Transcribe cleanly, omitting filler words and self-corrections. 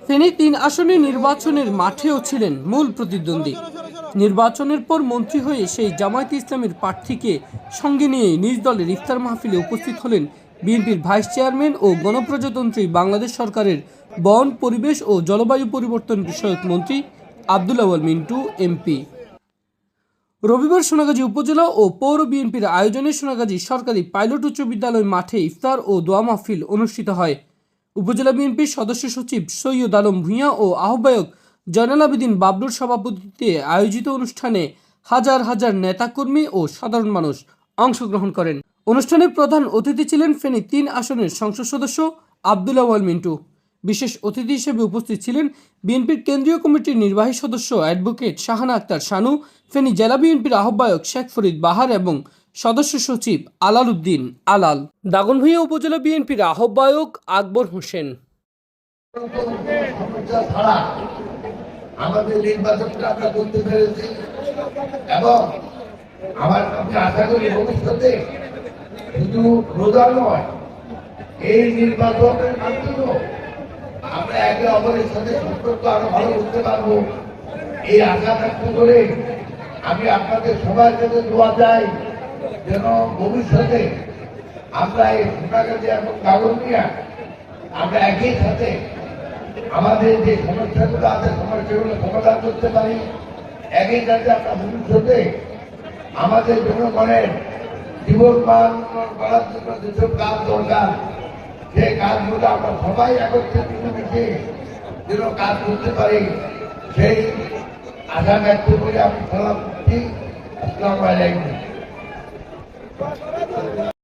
ফেনী ৩ আসনে নির্বাচনের মাঠেও ছিলেন মূল প্রতিদ্বন্দ্বী। নির্বাচনের পর মন্ত্রী হয়ে সেই জামায়াতে ইসলামীর প্রার্থীকে সঙ্গে নিয়ে নিজ দলের ইফতার মাহফিলে উপস্থিত হলেন বিএনপির ভাইস চেয়ারম্যান ও গণপ্রজাতন্ত্রী বাংলাদেশ সরকারের বন, পরিবেশ ও জলবায়ু পরিবর্তন বিষয়ক মন্ত্রী আব্দুল আউয়াল মিন্টু এমপি। রবিবার সোনাগাজী উপজেলা ও পৌর বিএনপির আয়োজনে সোনাগাজী সরকারি পাইলট উচ্চ বিদ্যালয় মাঠে ইফতার ও দোয়া মাহফিল অনুষ্ঠিত হয়। উপজেলা বিএনপির সদস্য সচিব সৈয়দ আলম ভূঁইয়া ও আহ্বায়ক জয়নাল আবেদিন বাবলুর সভাপতিত্বে আয়োজিত অনুষ্ঠানে হাজার হাজার নেতাকর্মী ও সাধারণ মানুষ অংশগ্রহণ করেন। অনুষ্ঠানে প্রধান অতিথি ছিলেন ফেনী ৩ আসনের সংসদ সদস্য আব্দুল আউয়াল মিন্টু। বিশেষ অতিথি হিসেবে উপস্থিত ছিলেন বিএনপির কেন্দ্রীয় কমিটির নির্বাহী সদস্য অ্যাডভোকেট শাহানা আক্তার শানু, ফেনী জেলা বিএনপির আহ্বায়ক শেখ ফরিদ বাহার এবং সদস্য সচিব আলাল উদ্দিন আলাল। দাগনভূঞা উপজেলা বিএনপির আহ্বায়ক আকবর হোসেন। আমাদের নির্বাচনটা আমরা করতে পেরেছি এবং আমার আশা করি ভবিষ্যতে শুধু রোজা নয়, এই নির্বাচনের মাধ্যমেও আমরা একে অপরের সাথে সম্পর্ক আরো ভালো করতে পারবো এই আশা ব্যক্ত করে আমি আপনাদের সবার কাছে দোয়া চাই যেন ভবিষ্যতে আমরা এই সোনাগাজী এবং দাগনভূঞা আমরা একই সাথে আমাদের যে সমস্যাগুলো আছে সমস্যাগুলো সমাধান করতে পারি। একই সাথে আমরা ভবিষ্যতে আমাদের জনগণের জীবন মান করার জন্য যেসব কাজ দরকার সেই কাজগুলো আমরা সবাই একত্রে মিলেমিশে যেন কাজ করতে পারি সেই আশা ব্যক্ত করে আমি সালাম করছি। আসসালামু আলাইকুম।